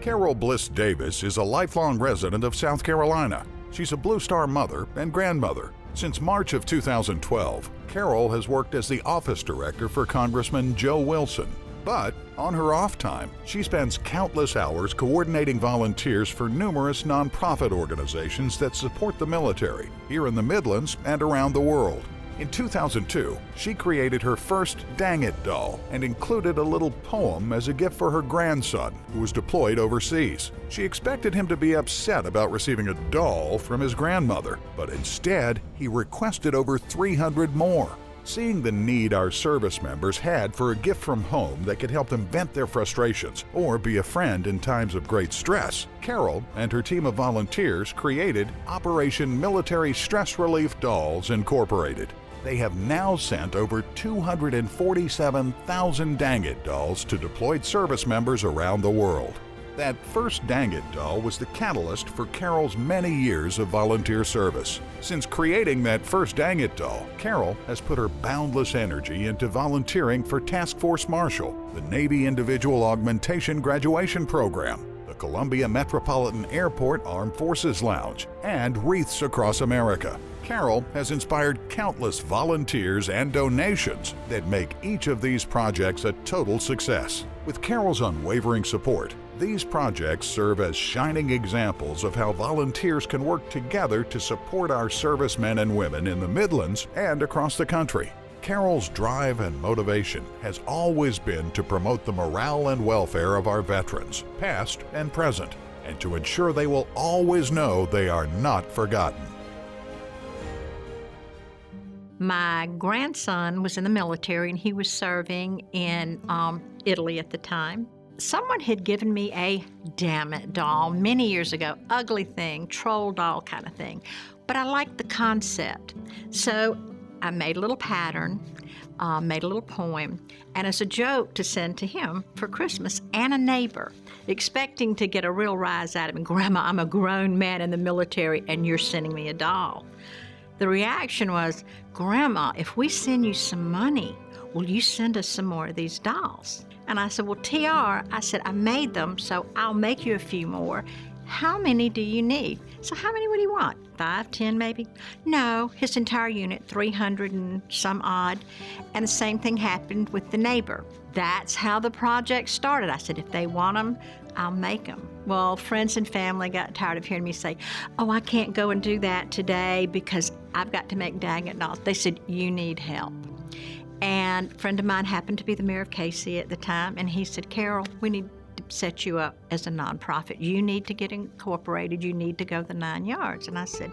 Carol Bliss Davis is a lifelong resident of South Carolina. She's a Blue Star mother and grandmother. Since March of 2012, Carol has worked as the office director for Congressman Joe Wilson. But on her off time, she spends countless hours coordinating volunteers for numerous nonprofit organizations that support the military here in the Midlands and around the world. In 2002, she created her first Dang It doll and included a little poem as a gift for her grandson, who was deployed overseas. She expected him to be upset about receiving a doll from his grandmother, but instead, he requested over 300 more. Seeing the need our service members had for a gift from home that could help them vent their frustrations or be a friend in times of great stress, Carol and her team of volunteers created Operation Military Stress Relief Dolls Incorporated. They have now sent over 247,000 Dang It dolls to deployed service members around the world. That first Dang It doll was the catalyst for Carol's many years of volunteer service. Since creating that first Dang It doll, Carol has put her boundless energy into volunteering for Task Force Marshall, the Navy Individual Augmentation Graduation Program, the Columbia Metropolitan Airport Armed Forces Lounge, and Wreaths Across America. Carol has inspired countless volunteers and donations that make each of these projects a total success. With Carol's unwavering support, these projects serve as shining examples of how volunteers can work together to support our servicemen and women in the Midlands and across the country. Carol's drive and motivation has always been to promote the morale and welfare of our veterans, past and present, and to ensure they will always know they are not forgotten. My grandson was in the military and he was serving in Italy at the time. Someone had given me a Damn It doll many years ago, ugly thing, troll doll kind of thing, but I liked the concept. So I made a little pattern, made a little poem, and as a joke to send to him for Christmas and a neighbor, expecting to get a real rise out of him. Grandma, I'm a grown man in the military and you're sending me a doll. The reaction was, Grandma, if we send you some money, will you send us some more of these dolls? And I said, well, TR, I said, I made them, so I'll make you a few more. How many do you need? So how many would he want? 5, 10 maybe? No, his entire unit, 300 and some odd. And the same thing happened with the neighbor. That's how the project started. I said, if they want them, I'll make them. Well, friends and family got tired of hearing me say, oh, I can't go and do that today because I've got to make Dang It dolls. They said, you need help. And a friend of mine happened to be the mayor of Casey at the time, and he said, Carol, we need to set you up as a nonprofit. You need to get incorporated. You need to go the 9 yards. And I said,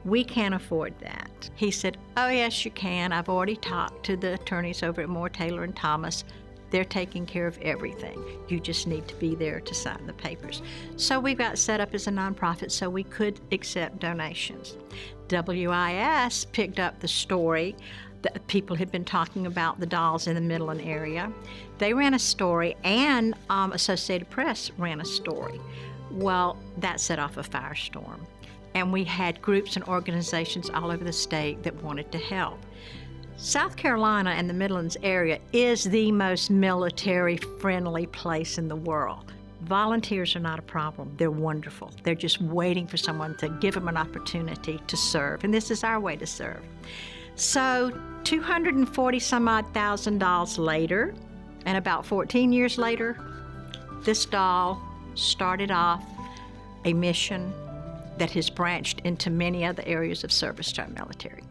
we can't afford that. He said, oh, yes, you can. I've already talked to the attorneys over at Moore, Taylor, and Thomas. They're taking care of everything. You just need to be there to sign the papers. So we got set up as a nonprofit so we could accept donations. WIS picked up the story. The people had been talking about the dolls in the Midland area. They ran a story, and Associated Press ran a story. Well, that set off a firestorm. And we had groups and organizations all over the state that wanted to help. South Carolina and the Midlands area is the most military-friendly place in the world. Volunteers are not a problem. They're wonderful. They're just waiting for someone to give them an opportunity to serve, and this is our way to serve. So 240 some odd thousand dolls later, and about 14 years later, this doll started off a mission that has branched into many other areas of service to our military.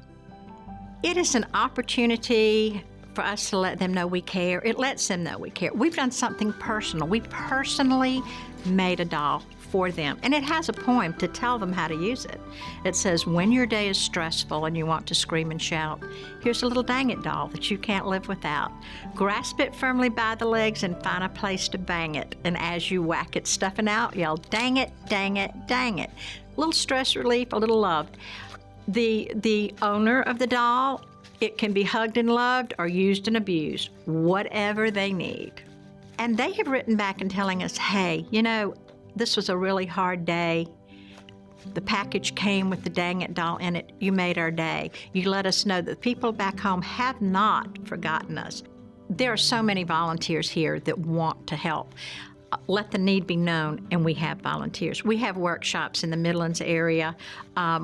It is an opportunity for us to let them know we care. It lets them know we care. We've done something personal. We personally made a doll for them, and it has a poem to tell them how to use it. It says, when your day is stressful and you want to scream and shout, here's a little Dang It doll that you can't live without. Grasp it firmly by the legs and find a place to bang it, and as you whack it stuffing out, yell, dang it, dang it, dang it. A little stress relief, a little love. The owner of the doll, it can be hugged and loved or used and abused, whatever they need. And they have written back and telling us, hey, you know, this was a really hard day. The package came with the Dang It doll in it. You made our day. You let us know that the people back home have not forgotten us. There are so many volunteers here that want to help. let the need be known, and we have volunteers. We have workshops in the Midlands area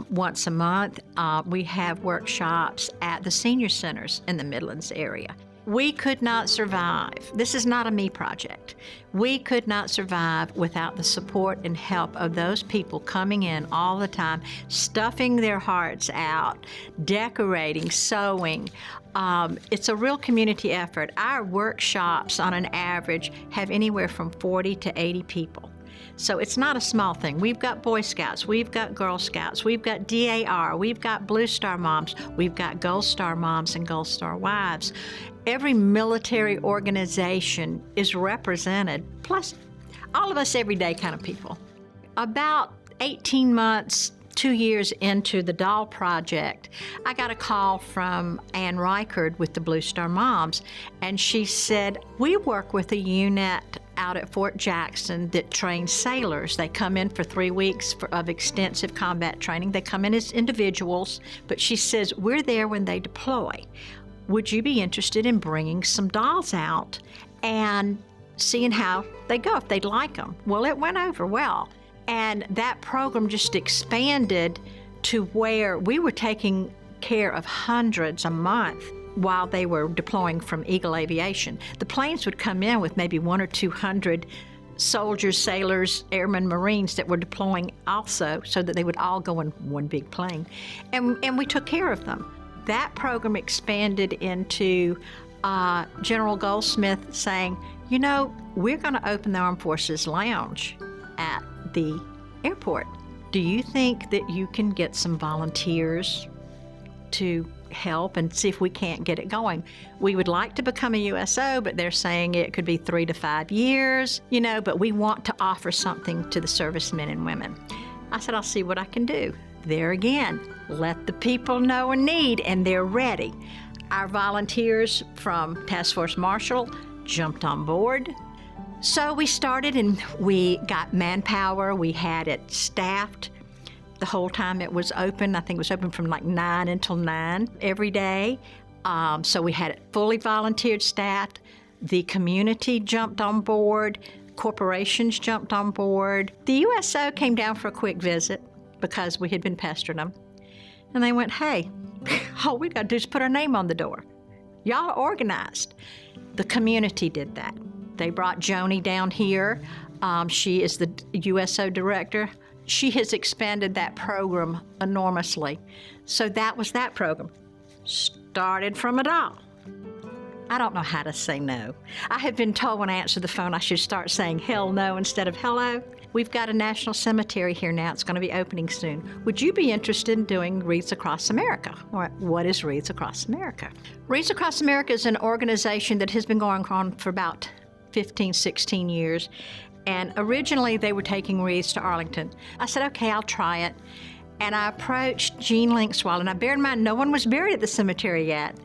once a month. We have workshops at the senior centers in the Midlands area. We could not survive. This is not a me project. We could not survive without the support and help of those people coming in all the time, stuffing their hearts out, decorating, sewing. It's a real community effort. Our workshops on an average have anywhere from 40 to 80 people. So it's not a small thing. We've got Boy Scouts, we've got Girl Scouts, we've got DAR, we've got Blue Star Moms, we've got Gold Star Moms and Gold Star Wives. Every military organization is represented, plus all of us everyday kind of people. About 18 months, 2 years into the doll project, I got a call from Ann Reichard with the Blue Star Moms, and she said, we work with a unit out at Fort Jackson that trains sailors. They come in for 3 weeks of extensive combat training. They come in as individuals, but she says, we're there when they deploy. Would you be interested in bringing some dolls out and seeing how they go, if they'd like them? Well, it went over well. And that program just expanded to where we were taking care of hundreds a month while they were deploying from Eagle Aviation. The planes would come in with maybe 100 or 200 soldiers, sailors, airmen, Marines that were deploying also, so that they would all go in one big plane. And we took care of them. That program expanded into General Goldsmith saying, you know, we're going to open the Armed Forces Lounge at the airport. Do you think that you can get some volunteers to help and see if we can't get it going? We would like to become a USO, but they're saying it could be 3 to 5 years, you know, but we want to offer something to the servicemen and women. I said, I'll see what I can do. There again, let the people know a need, and they're ready. Our volunteers from Task Force Marshall jumped on board. So we started, and we got manpower. We had it staffed the whole time it was open. I think it was open from like 9 until 9 every day. So we had it fully volunteered, staffed. The community jumped on board. Corporations jumped on board. The USO came down for a quick visit because we had been pestering them. And they went, hey, all we got to do is put our name on the door. Y'all are organized. The community did that. They brought Joni down here. She is the USO director. She has expanded that program enormously. So that was that program. Started from a doll. I don't know how to say no. I have been told when I answer the phone I should start saying hell no instead of hello. We've got a national cemetery here now. It's going to be opening soon. Would you be interested in doing Wreaths Across America? Or what is Wreaths Across America? Wreaths Across America is an organization that has been going on for about 15, 16 years. And originally they were taking wreaths to Arlington. I said, okay, I'll try it. And I approached Gene Linkswell, and I bear in mind no one was buried at the cemetery yet.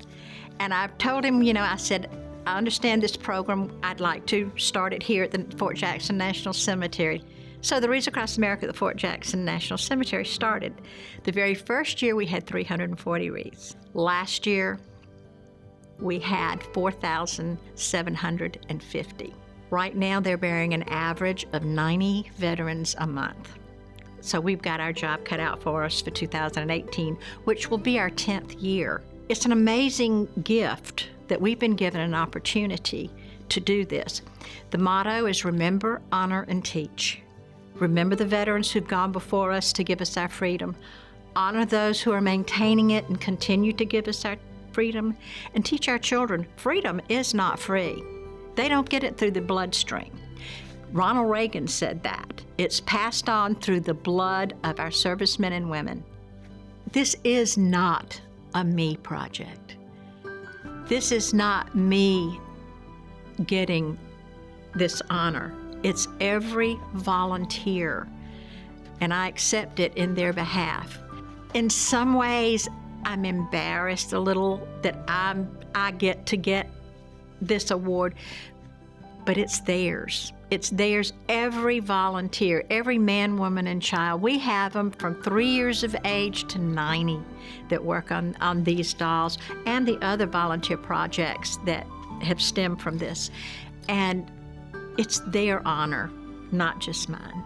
And I told him, you know, I said, I understand this program. I'd like to start it here at the Fort Jackson National Cemetery. So the Wreaths Across America at the Fort Jackson National Cemetery started. The very first year we had 340 wreaths. Last year we had 4,750. Right now they're burying an average of 90 veterans a month. So we've got our job cut out for us for 2018, which will be our 10th year. It's an amazing gift that we've been given an opportunity to do this. The motto is remember, honor, and teach. Remember the veterans who've gone before us to give us our freedom. Honor those who are maintaining it and continue to give us our freedom. And teach our children, freedom is not free. They don't get it through the bloodstream. Ronald Reagan said that. It's passed on through the blood of our servicemen and women. This is not a me project. This is not me getting this honor. It's every volunteer, and I accept it in their behalf. In some ways, I'm embarrassed a little that I get to get this award, but it's theirs. It's theirs, every volunteer, every man, woman, and child. We have them from 3 years of age to 90 that work on these dolls and the other volunteer projects that have stemmed from this. And It's their honor, not just mine.